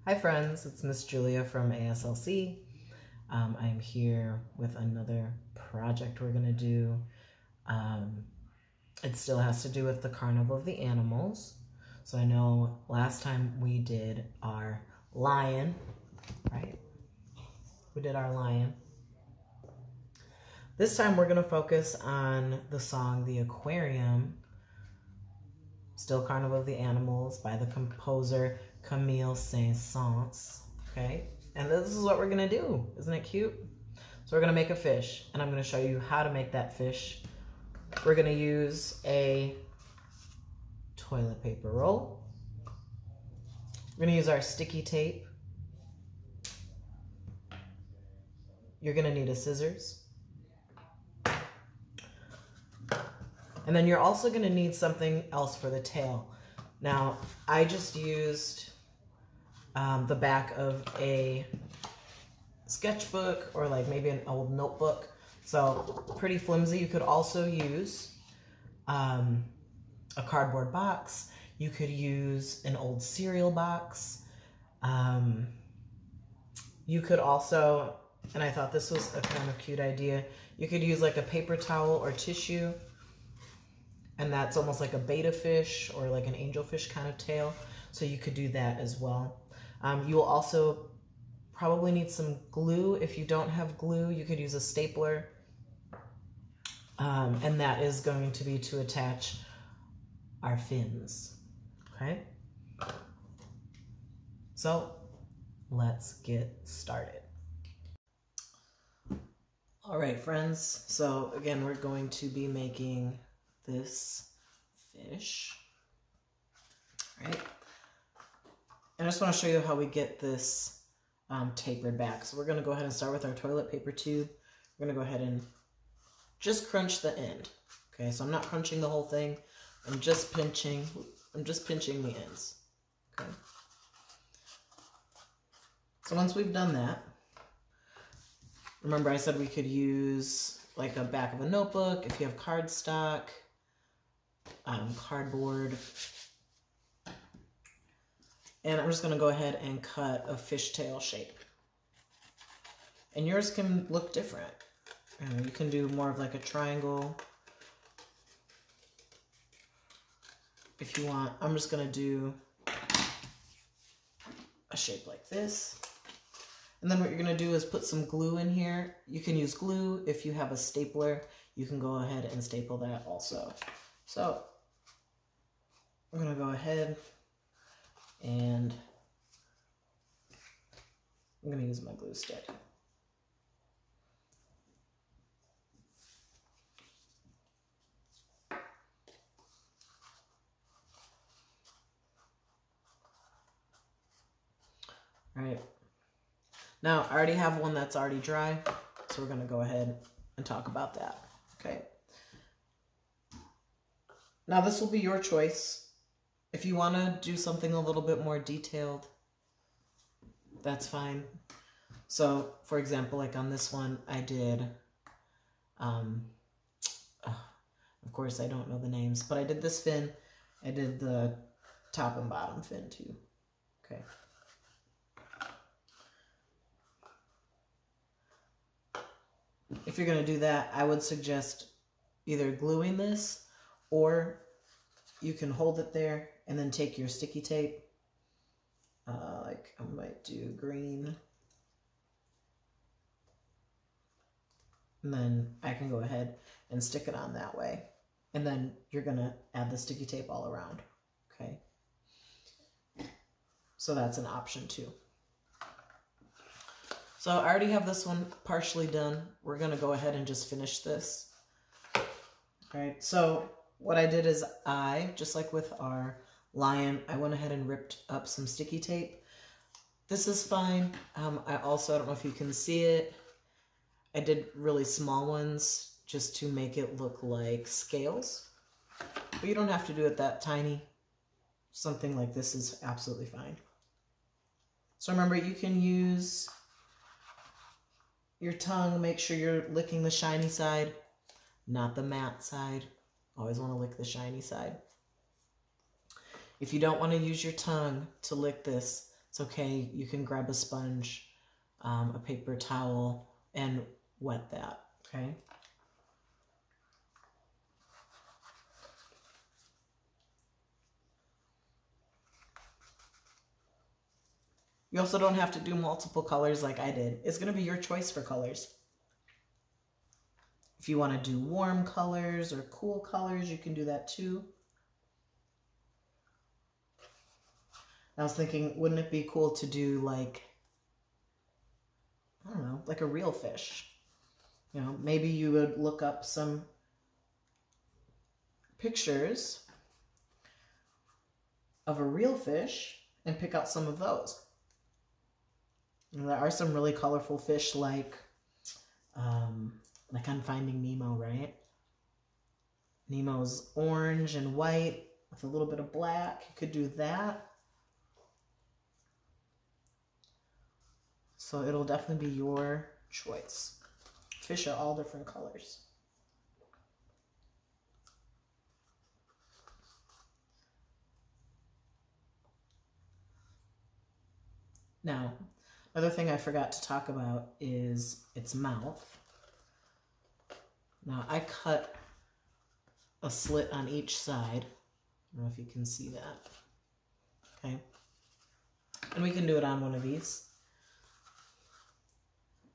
Hi friends, it's Miss Julia from ASLC. I am here with another project we're gonna do. It still has to do with the Carnival of the Animals. So I know last time we did our lion, right? We did our lion. This time we're gonna focus on the song The Aquarium, still Carnival of the Animals by the composer Camille Saint-Saëns, okay? And this is what we're gonna do. Isn't it cute? So we're gonna make a fish, and I'm gonna show you how to make that fish. We're gonna use a toilet paper roll. We're gonna use our sticky tape. You're gonna need a scissors. And then you're also gonna need something else for the tail. Now, I just used the back of a sketchbook or like maybe an old notebook. So pretty flimsy. You could also use a cardboard box. You could use an old cereal box. You could also, and I thought this was a kind of cute idea, you could use like a paper towel or tissue, and that's almost like a betta fish or like an angelfish kind of tail. So you could do that as well. You will also probably need some glue. If you don't have glue, you could use a stapler. And that is going to be to attach our fins, okay? So let's get started. All right, friends. So again, we're going to be making this fish, right? And I just want to show you how we get this tapered back. So we're going to go ahead and start with our toilet paper tube. We're going to go ahead and just crunch the end. Okay, so I'm not crunching the whole thing. I'm just pinching the ends. Okay. So once we've done that, remember I said we could use like a back of a notebook if you have cardstock, cardboard. And I'm just going to go ahead and cut a fishtail shape. And yours can look different. You can do more of like a triangle if you want. I'm just going to do a shape like this. And then what you're going to do is put some glue in here. You can use glue. If you have a stapler, you can go ahead and staple that also. So I'm going to go ahead and I'm going to use my glue stick. All right. Now, I already have one that's already dry, so we're going to go ahead and talk about that, okay? Now, this will be your choice. If you want to do something a little bit more detailed, that's fine. So, for example, like on this one, I did, of course, I don't know the names, but I did this fin. I did the top and bottom fin too, okay? If you're going to do that, I would suggest either gluing this, or you can hold it there and then take your sticky tape, like I might do green, and then I can go ahead and stick it on that way, and then you're going to add the sticky tape all around, okay? So that's an option too. So I already have this one partially done. We're going to go ahead and just finish this. All right, so what I did is just like with our lion, I went ahead and ripped up some sticky tape. This is fine. I don't know if you can see it. I did really small ones just to make it look like scales. But you don't have to do it that tiny. Something like this is absolutely fine. So remember, you can use your tongue. Make sure you're licking the shiny side, not the matte side. Always want to lick the shiny side. If you don't want to use your tongue to lick this, it's okay. You can grab a sponge, a paper towel, and wet that, okay? You also don't have to do multiple colors like I did. It's going to be your choice for colors. If you want to do warm colors or cool colors, you can do that too. I was thinking, wouldn't it be cool to do like, I don't know, like a real fish? You know, maybe you would look up some pictures of a real fish and pick out some of those. And there are some really colorful fish like on Finding Nemo, right? Nemo's orange and white with a little bit of black. You could do that. So it'll definitely be your choice. Fish are all different colors. Now, another thing I forgot to talk about is its mouth. Now, I cut a slit on each side. I don't know if you can see that. Okay. And we can do it on one of these.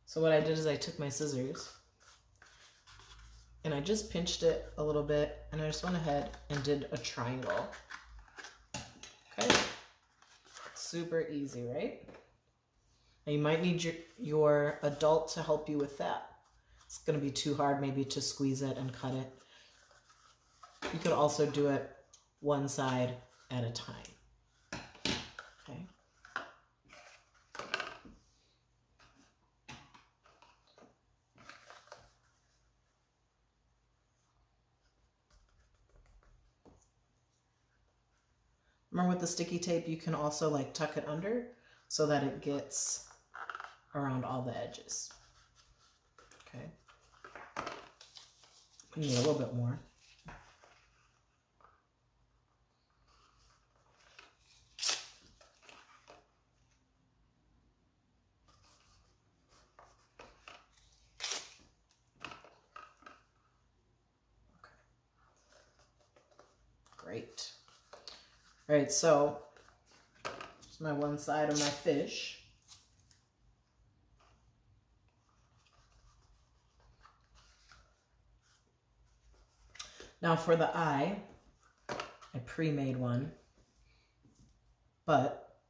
So what I did is I took my scissors and I just pinched it a little bit, and I just went ahead and did a triangle. Okay. Super easy, right? Now you might need your adult to help you with that. It's going to be too hard maybe to squeeze it and cut it. You could also do it one side at a time. Okay. Remember with the sticky tape, you can also like tuck it under so that it gets around all the edges. Okay. We need a little bit more. Okay. Great. All right, so here's my one side of my fish. Now for the eye, I pre-made one, but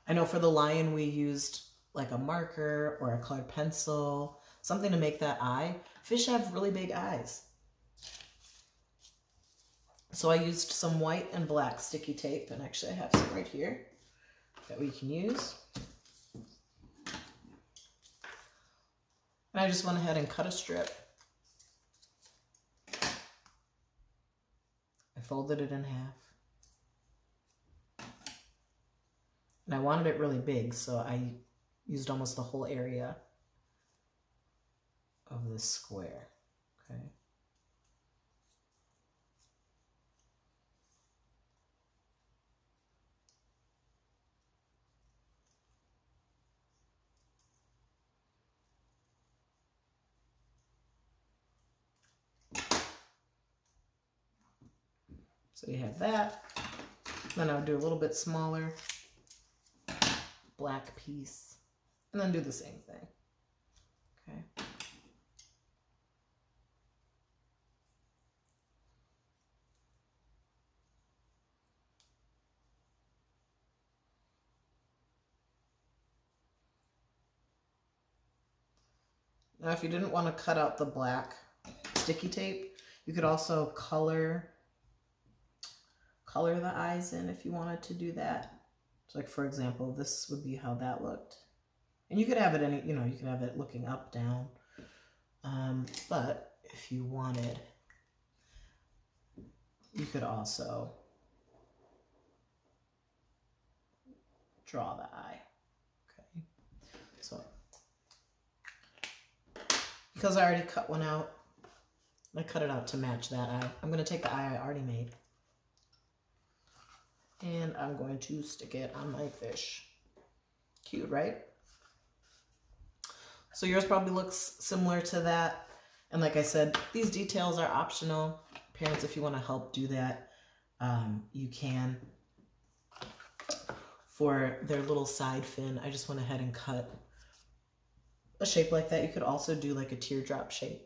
I know for the lion we used like a marker or a colored pencil, something to make that eye. Fish have really big eyes. So I used some white and black sticky tape, and actually I have some right here that we can use. And I just went ahead and cut a strip. I folded it in half. And I wanted it really big, so I used almost the whole area of this square. Okay. So you have that. Then I'll do a little bit smaller black piece, and then do the same thing. Okay. Now, if you didn't want to cut out the black sticky tape, you could also color the eyes in if you wanted to do that. So like, for example, this would be how that looked. And you could have it you could have it looking up, down. But if you wanted, you could also draw the eye. Okay. So, because I already cut one out, I cut it out to match that eye. I'm going to take the eye I already made, and I'm going to stick it on my fish. Cute, right? So yours probably looks similar to that. And like I said, these details are optional. Parents, if you want to help do that, you can. For their little side fin, I just went ahead and cut a shape like that. You could also do like a teardrop shape.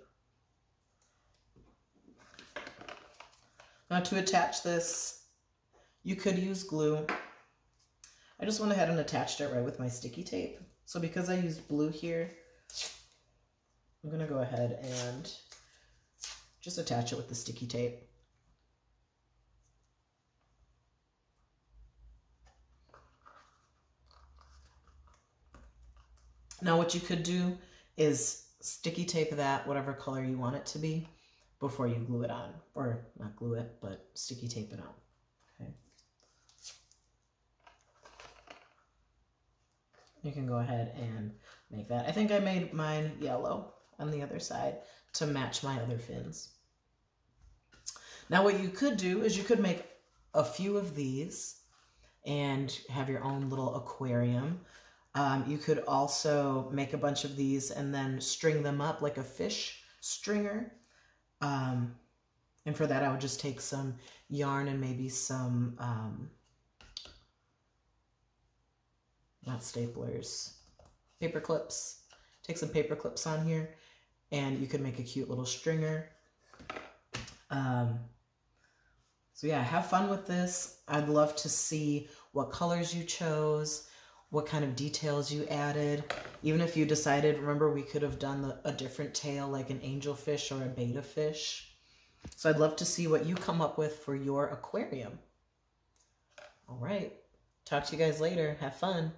Now to attach this, you could use glue. I just went ahead and attached it right with my sticky tape. So because I used blue here, I'm gonna go ahead and just attach it with the sticky tape. Now what you could do is sticky tape that whatever color you want it to be before you glue it on. Or not glue it, but sticky tape it on. Okay. You can go ahead and make that. I think I made mine yellow on the other side to match my other fins. Now what you could do is you could make a few of these and have your own little aquarium. You could also make a bunch of these and then string them up like a fish stringer. And for that, I would just take some yarn and maybe some, not staplers, paper clips. Take some paper clips on here and you could make a cute little stringer. So yeah, have fun with this. I'd love to see what colors you chose, what kind of details you added. Even if you decided, remember we could have done a different tail like an angelfish or a betta fish. So I'd love to see what you come up with for your aquarium. All right, talk to you guys later. Have fun.